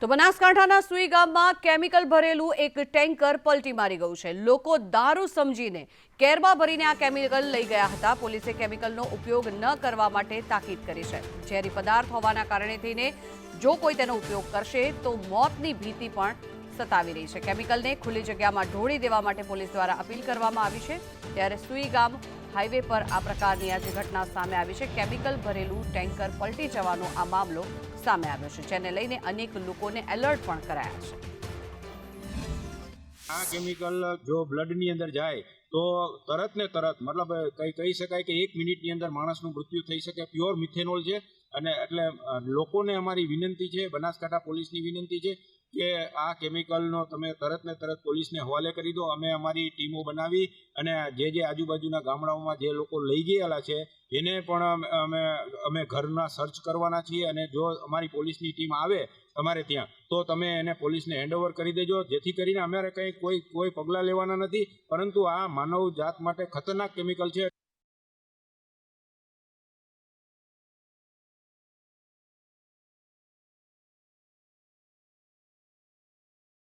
તો બનાસકાંઠાના સુઈ ગામમાં કેમિકલ ભરેલું એક ટેન્કર પલટી મારી ગયું છે। લોકો દારૂ સમજીને કેરમાં ભરીને આ કેમિકલ લઈ ગયા હતા। પોલીસે કેમિકલનો ઉપયોગ ન કરવા માટે તાકીદ કરી છે। ઝેરી પદાર્થ હોવાના કારણે થઈને જો કોઈ તેનો ઉપયોગ કરશે તો મોતની ભીતિ પણ સતાવી રહી છે। કેમિકલને ખુલ્લી જગ્યામાં ઢોળી દેવા માટે પોલીસ દ્વારા અપીલ કરવામાં આવી છે। ત્યારે સુઈ ગામ હાઈવે પર આ પ્રકારની આજે ઘટના સામે આવી છે। કેમિકલ ભરેલું ટેન્કર પલટી જવાનો આ મામલો સામે આવ્યો છે, જેને લઈને અનેક લોકોને એલર્ટ પણ કરાયા છે। આ કેમિકલ જો બ્લડની અંદર જાય તો તરત ને તરત મતલબ કહી શકાય કે 1 મિનિટની અંદર માણસનું મૃત્યુ થઈ શકે। પ્યોર મિથેનોલ છે અને એટલે લોકોને અમારી વિનંતી છે, બનાસકાંઠા પોલીસની વિનંતી છે કે આ કેમિકલનો તમે તરત ને તરત પોલીસને હવાલે કરી દો। અમે અમારી ટીમો બનાવી અને જે આજુબાજુના ગામડાઓમાં જે લોકો લઈ ગયેલા છે એને પણ અમે ઘરના સર્ચ કરવાના છીએ અને જો અમારી પોલીસની ટીમ આવે અમારે ત્યાં તો તમે એને પોલીસને હેન્ડઓવર કરી દેજો, જેથી કરીને અમારે કંઈ કોઈ પગલાં લેવાના નથી, પરંતુ આ માનવ જાત માટે ખતરનાક કેમિકલ છે।